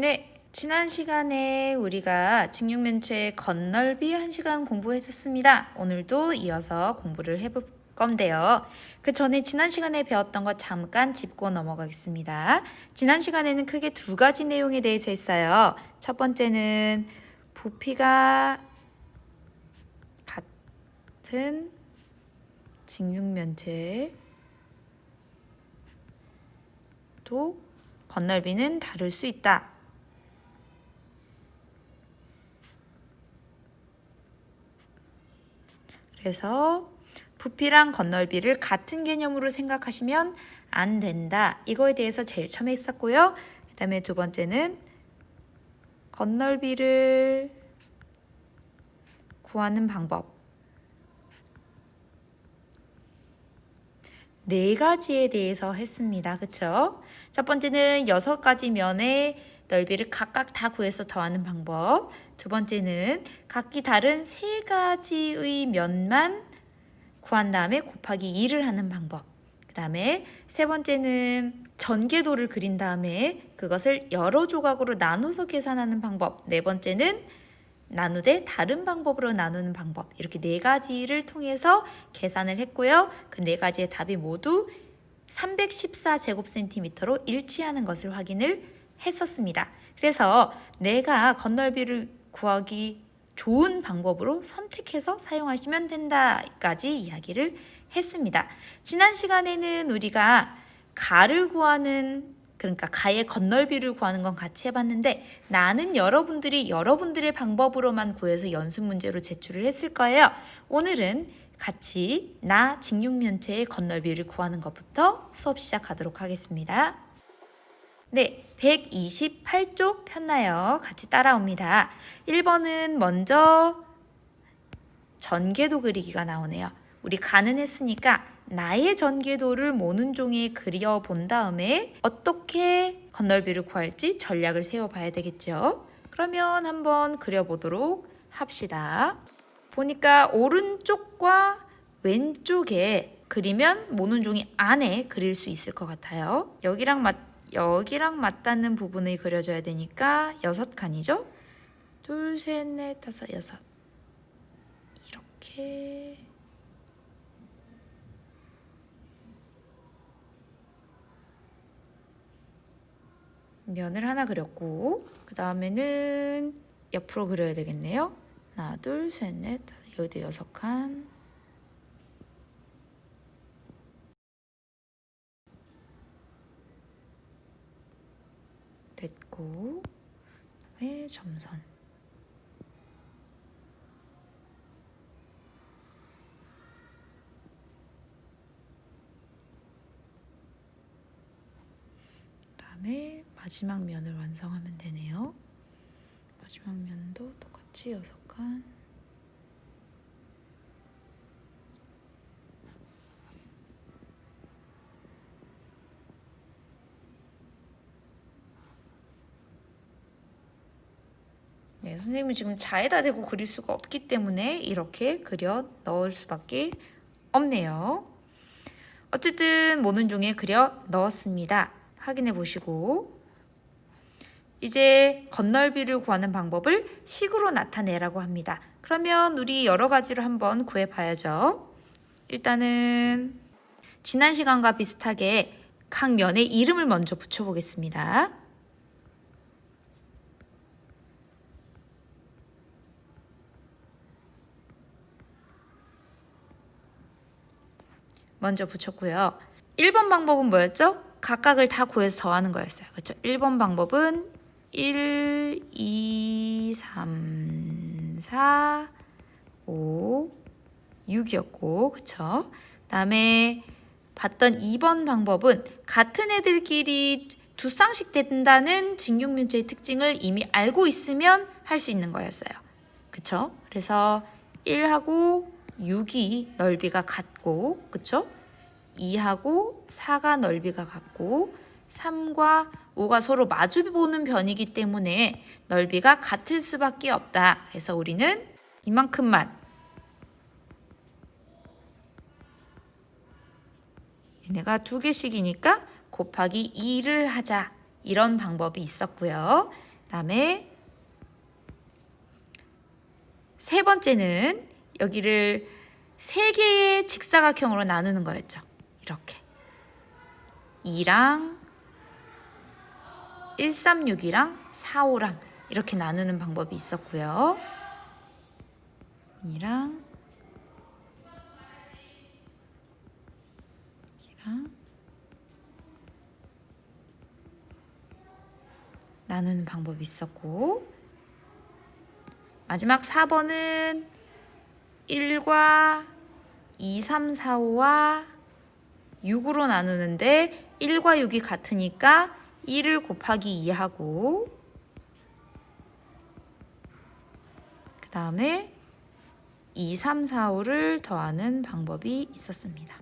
네, 지난 시간에 우리가 직육면체의 겉넓이 1시간 공부했었습니다. 오늘도 이어서 공부를 해볼 건데요. 그 전에 지난 시간에 배웠던 거 잠깐 짚고 넘어가겠습니다. 지난 시간에는 크게 두 가지 내용에 대해서 했어요. 첫 번째는 부피가 같은 직육면체도 겉넓이는 다를 수 있다. 그래서 부피랑 겉넓이를 같은 개념으로 생각하시면 안 된다. 이거에 대해서 제일 처음 했었고요. 그 다음에 두 번째는 겉넓이를 구하는 방법. 네 가지에 대해서 했습니다. 그쵸? 첫 번째는 6가지 면의 넓이를 각각 다 구해서 더하는 방법. 두 번째는 각기 다른 3가지의 면만 구한 다음에 곱하기 2를 하는 방법. 그 다음에 세 번째는 전개도를 그린 다음에 그것을 여러 조각으로 나눠서 계산하는 방법. 네 번째는 나누되 다른 방법으로 나누는 방법. 이렇게 4가지를 통해서 계산을 했고요. 그 4가지의 답이 모두 314제곱센티미터로 일치하는 것을 확인을 했었습니다. 그래서 내가 겉넓이를 구하기 좋은 방법으로 선택해서 사용하시면 된다까지 이야기를 했습니다. 지난 시간에는 우리가 가를 구하는, 그러니까 가의 겉넓이를 구하는 건 같이 해봤는데 나는 여러분들이 여러분들의 방법으로만 구해서 연습 문제로 제출을 했을 거예요. 오늘은 같이 나 직육면체의 겉넓이를 구하는 것부터 수업 시작하도록 하겠습니다. 네, 128쪽 폈나요? 같이 따라옵니다. 1번은 먼저 전개도 그리기가 나오네요. 우리 가는 했으니까 나의 전개도를 모눈 종이에 그려본 다음에 어떻게 겉넓이를 구할지 전략을 세워봐야 되겠죠. 그러면 한번 그려보도록 합시다. 보니까 오른쪽과 왼쪽에 그리면 모눈 종이 안에 그릴 수 있을 것 같아요. 여기랑 맞닿는 부분을 그려줘야 되니까 6칸이죠. 2, 3, 4, 5, 6 이렇게 면을 하나 그렸고 그 다음에는 옆으로 그려야 되겠네요. 하나, 둘, 셋, 넷, 여기도 6칸. 됐고 그다음에 점선. 그다음에 마지막 면을 완성하면 되네요. 마지막 면도 똑같이 6칸. 네, 선생님이 지금 자에다 대고 그릴 수가 없기 때문에 이렇게 그려 넣을 수밖에 없네요. 어쨌든 모눈 종이에 그려 넣었습니다. 확인해 보시고 이제 겉넓이를 구하는 방법을 식으로 나타내라고 합니다. 그러면 우리 여러 가지로 한번 구해 봐야죠. 일단은 지난 시간과 비슷하게 각 면에 이름을 먼저 붙여 보겠습니다. 먼저 붙였고요. 1번 방법은 뭐였죠? 각각을 다 구해서 더하는 거였어요. 그렇죠? 1번 방법은 1, 2, 3, 4, 5, 6이었고 그쵸? 그다음에 봤던 2번 방법은 같은 애들끼리 두 쌍씩 된다는 직육면체의 특징을 이미 알고 있으면 할 수 있는 거였어요. 그쵸? 그래서 1하고 6이 넓이가 같고 그쵸? 2하고 4가 넓이가 같고 3과 5가 서로 마주보는 변이기 때문에 넓이가 같을 수밖에 없다. 그래서 우리는 이만큼만 얘네가 2개씩이니까 곱하기 2를 하자. 이런 방법이 있었고요. 그다음에 세 번째는 여기를 세 개의 직사각형으로 나누는 거였죠. 이렇게 2랑 136이랑 45랑 이렇게 나누는 방법이 있었고요. 2랑 나누는 방법이 있었고, 마지막 4번은 1과 2, 3, 4, 5와 6으로 나누는데 1과 6이 같으니까 1을 곱하기 2하고, 그 다음에 2, 3, 4, 5를 더하는 방법이 있었습니다.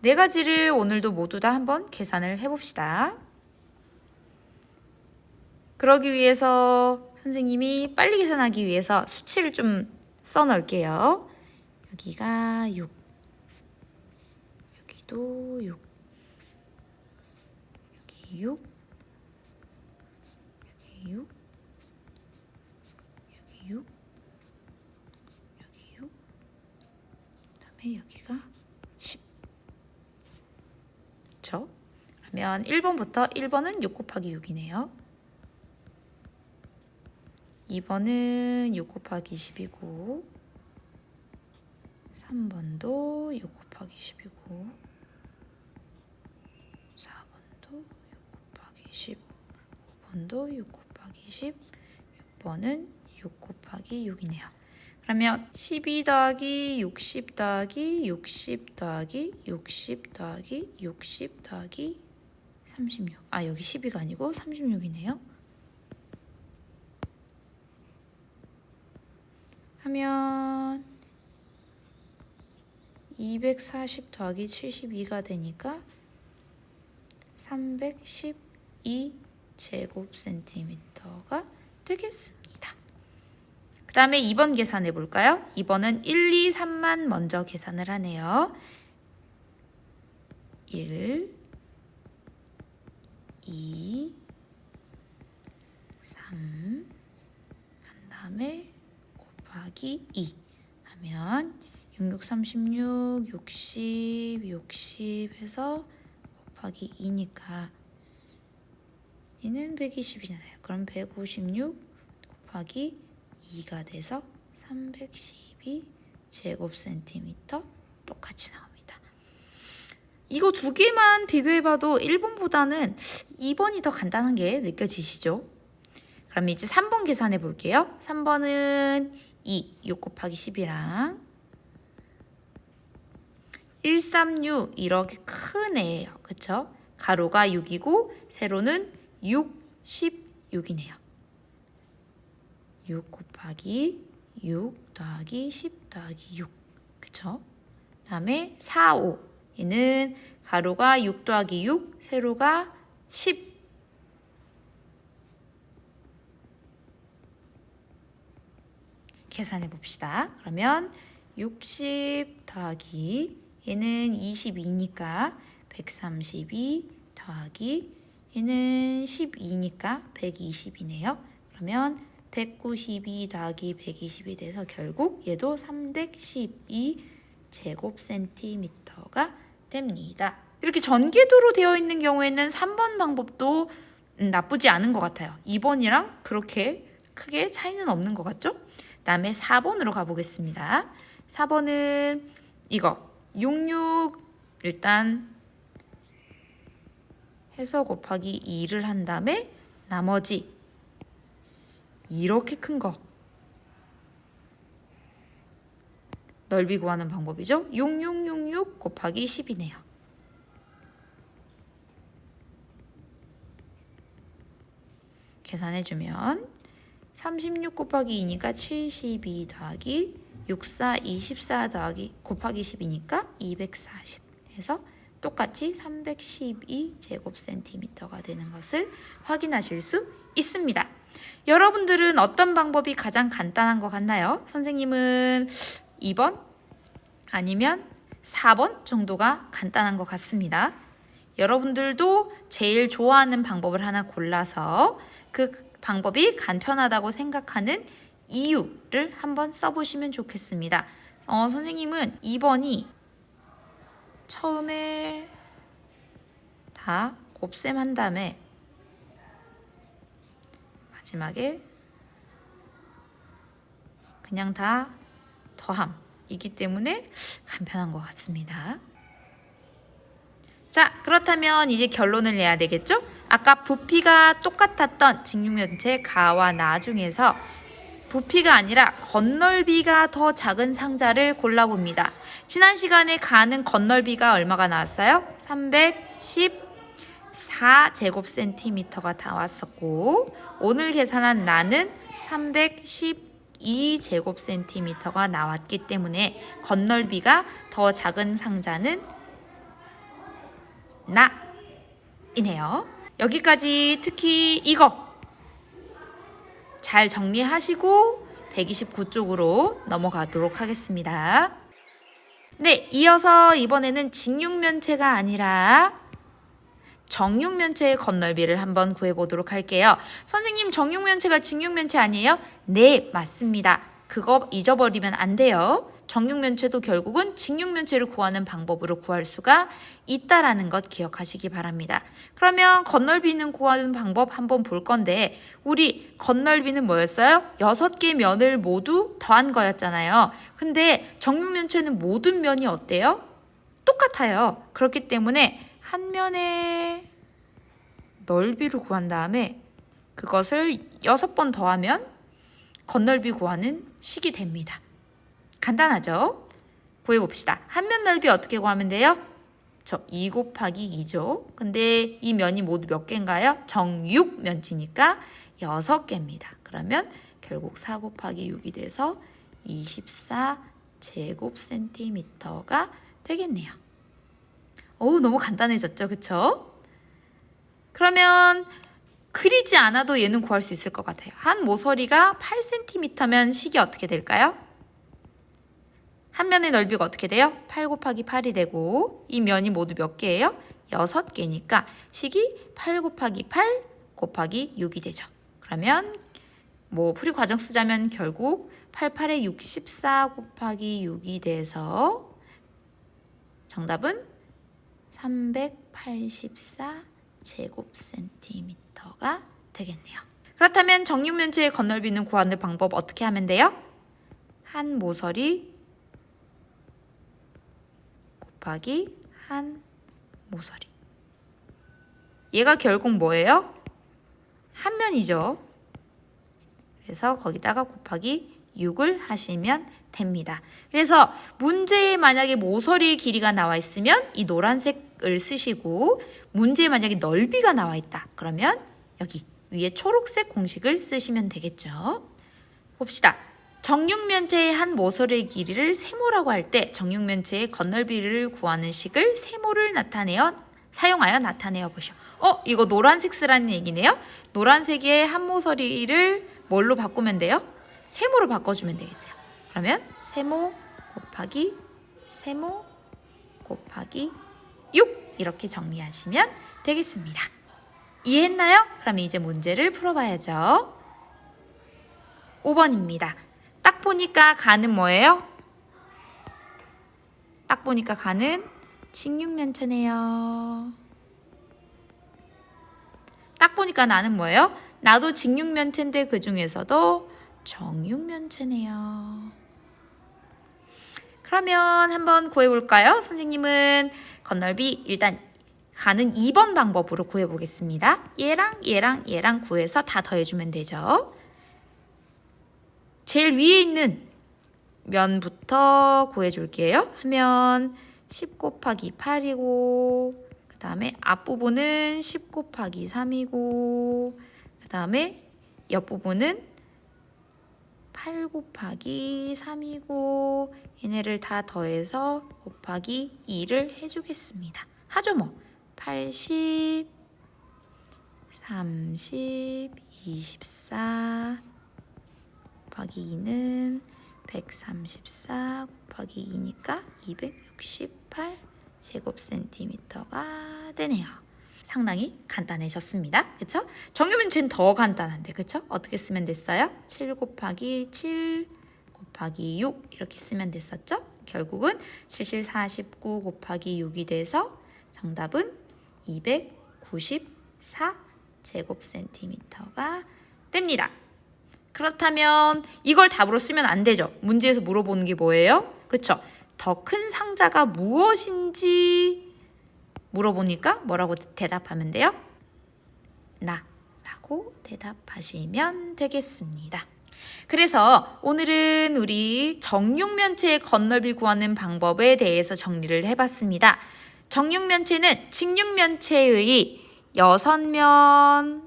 네 가지를 오늘도 모두 다 한번 계산을 해봅시다. 그러기 위해서 선생님이 빨리 계산하기 위해서 수치를 좀 써놓을게요. 여기가 6, 여기도 6, 여기 6, 여기 6, 여기 6, 여기 6, 그 다음에 여기가 10. 그렇죠? 그러면 1번부터 1번은 6 곱하기 6이네요. 2번은 6 곱하기 10이고, 3번도 6 곱하기 10이고, 4번도 6 곱하기 10, 5번도 6 곱하기 10, 6번은 6 곱하기 6이네요. 그러면 12 더하기 60 더하기 60 더하기 60 더하기 60 더하기 36. 여기 12가 아니고 36이네요. 하면 240 더하기 72가 되니까 312 제곱센티미터가 되겠습니다. 그 다음에 2번 계산해 볼까요? 2번은 1, 2, 3만 먼저 계산을 하네요. 1, 2, 3, 한 다음에 곱하기 2 하면 66, 36, 60, 60 해서 곱하기 2니까 얘는 120이잖아요. 그럼 156 곱하기 2가 돼서 312 제곱센티미터 똑같이 나옵니다. 이거 두 개만 비교해봐도 1번보다는 2번이 더 간단한 게 느껴지시죠? 그럼 이제 3번 계산해 볼게요. 3번은 6 곱하기 10이랑 136 이렇게 큰 애예요. 그쵸? 가로가 6이고 세로는 66이네요. 6 곱하기 6 더하기 10 더하기 6. 그쵸? 그 다음에 4, 5. 얘는 가로가 6 더하기 6, 세로가 10. 계산해 봅시다. 그러면 60 더하기 얘는 22니까 132 더하기 얘는 12니까 120이네요. 그러면 192 더하기 120이 돼서 결국 얘도 312 제곱센티미터가 됩니다. 이렇게 전개도로 되어 있는 경우에는 3번 방법도 나쁘지 않은 것 같아요. 2번이랑 그렇게 크게 차이는 없는 것 같죠? 다음에 4번으로 가보겠습니다. 4번은 이거 66 일단 해서 곱하기 2를 한 다음에 나머지 이렇게 큰 거 넓이 구하는 방법이죠. 6666 곱하기 10이네요. 계산해주면 36 곱하기 2니까 72 더하기 64, 24 더하기 곱하기 10이니까 240 해서 똑같이 312 제곱센티미터가 되는 것을 확인하실 수 있습니다. 여러분들은 어떤 방법이 가장 간단한 것 같나요? 선생님은 2번 아니면 4번 정도가 간단한 것 같습니다. 여러분들도 제일 좋아하는 방법을 하나 골라서 그 방법이 간편하다고 생각하는 이유를 한번 써보시면 좋겠습니다. 선생님은 2번이 처음에 다 곱셈한 다음에 마지막에 그냥 다 더함이기 때문에 간편한 것 같습니다. 자, 그렇다면 이제 결론을 내야 되겠죠? 아까 부피가 똑같았던 직육면체 가와 나 중에서 부피가 아니라 건널비가 더 작은 상자를 골라봅니다. 지난 시간에 가는 건널비가 얼마가 나왔어요? 314제곱센티미터가 나왔었고 오늘 계산한 나는 312제곱센티미터가 나왔기 때문에 건널비가 더 작은 상자는 나이네요. 여기까지 특히 이거 잘 정리하시고 129쪽으로 넘어가도록 하겠습니다. 네, 이어서 이번에는 직육면체가 아니라 정육면체의 건널비를 한번 구해보도록 할게요. 선생님, 정육면체가 직육면체 아니에요? 네, 맞습니다. 그거 잊어버리면 안 돼요. 정육면체도 결국은 직육면체를 구하는 방법으로 구할 수가 있다라는 것 기억하시기 바랍니다. 그러면 건널비는 구하는 방법 한번 볼 건데 우리 건널비는 뭐였어요? 6개 면을 모두 더한 거였잖아요. 근데 정육면체는 모든 면이 어때요? 똑같아요. 그렇기 때문에 한 면의 넓이를 구한 다음에 그것을 6번 더하면 건널비 구하는 식이 됩니다. 간단하죠? 구해봅시다. 한 면 넓이 어떻게 구하면 돼요? 저 2 곱하기 2죠. 근데 이 면이 모두 몇 개인가요? 정육면체니까 6개입니다. 그러면 결국 4 곱하기 6이 돼서 24제곱센티미터가 되겠네요. 오, 너무 간단해졌죠? 그쵸? 그러면 그리지 않아도 얘는 구할 수 있을 것 같아요. 한 모서리가 8cm면 식이 어떻게 될까요? 한 면의 넓이가 어떻게 돼요? 8 곱하기 8이 되고 이 면이 모두 몇 개예요? 6개니까 식이 8 곱하기 8 곱하기 6이 되죠. 그러면 뭐 풀이 과정 쓰자면 결국 88에 64 곱하기 6이 돼서 정답은 384제곱센티미터가 되겠네요. 그렇다면 정육면체의 건널비는 구하는 방법 어떻게 하면 돼요? 한 모서리 곱하기 한 모서리. 얘가 결국 뭐예요? 한 면이죠. 그래서 거기다가 곱하기 6을 하시면 됩니다. 그래서 문제에 만약에 모서리의 길이가 나와 있으면 이 노란색을 쓰시고 문제에 만약에 넓이가 나와 있다. 그러면 여기 위에 초록색 공식을 쓰시면 되겠죠. 봅시다. 정육면체의 한 모서리의 길이를 세모라고 할 때 정육면체의 건널비를 구하는 식을 세모를 사용하여 나타내어 보시오. 이거 노란색 쓰라는 얘기네요. 노란색의 한 모서리를 뭘로 바꾸면 돼요? 세모로 바꿔주면 되겠어요. 그러면 세모 곱하기 세모 곱하기 6 이렇게 정리하시면 되겠습니다. 이해했나요? 그럼 이제 문제를 풀어봐야죠. 5번입니다. 딱 보니까 가는 뭐예요? 딱 보니까 가는 직육면체네요. 딱 보니까 나는 뭐예요? 나도 직육면체인데 그 중에서도 정육면체네요. 그러면 한번 구해볼까요? 선생님은 건널비 일단 가는 2번 방법으로 구해보겠습니다. 얘랑 구해서 다 더해주면 되죠. 제일 위에 있는 면부터 구해줄게요. 하면 10 곱하기 8이고 그 다음에 앞부분은 10 곱하기 3이고 그 다음에 옆부분은 8 곱하기 3이고 얘네를 다 더해서 곱하기 2를 해주겠습니다. 하죠 뭐. 80, 30, 24 곱하기 2는 134 곱하기 2니까 268제곱센티미터가 되네요. 상당히 간단해졌습니다. 그쵸? 정육면체는 더 간단한데, 그쵸? 어떻게 쓰면 됐어요? 7 곱하기 7 곱하기 6 이렇게 쓰면 됐었죠? 결국은 7749 곱하기 6이 돼서 정답은 294 제곱센티미터가 됩니다. 그렇다면 이걸 답으로 쓰면 안 되죠. 문제에서 물어보는 게 뭐예요? 그쵸? 더 큰 상자가 무엇인지 물어보니까 뭐라고 대답하면 돼요? 라고 대답하시면 되겠습니다. 그래서 오늘은 우리 정육면체의 건널비 구하는 방법에 대해서 정리를 해봤습니다. 정육면체는 직육면체의 6면의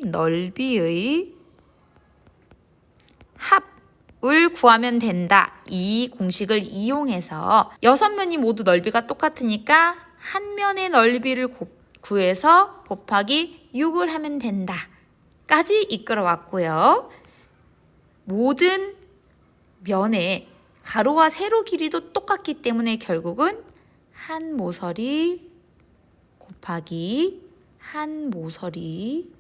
넓이의 합을 구하면 된다. 이 공식을 이용해서 6면이 모두 넓이가 똑같으니까 한 면의 넓이를 구해서 곱하기 6을 하면 된다. 까지 이끌어 왔고요. 모든 면의 가로와 세로 길이도 똑같기 때문에 결국은 한 모서리 곱하기 한 모서리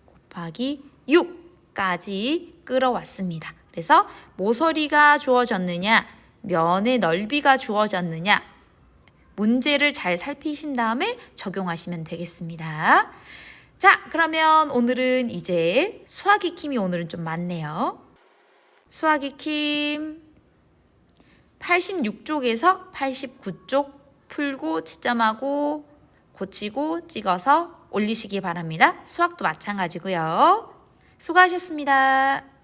곱하기 6까지 끌어왔습니다. 그래서 모서리가 주어졌느냐, 면의 넓이가 주어졌느냐, 문제를 잘 살피신 다음에 적용하시면 되겠습니다. 자, 그러면 오늘은 이제 수학익힘이 오늘은 좀 많네요. 수학익힘 86쪽에서 89쪽 풀고 채점하고 고치고 찍어서 올리시기 바랍니다. 수학도 마찬가지고요. 수고하셨습니다.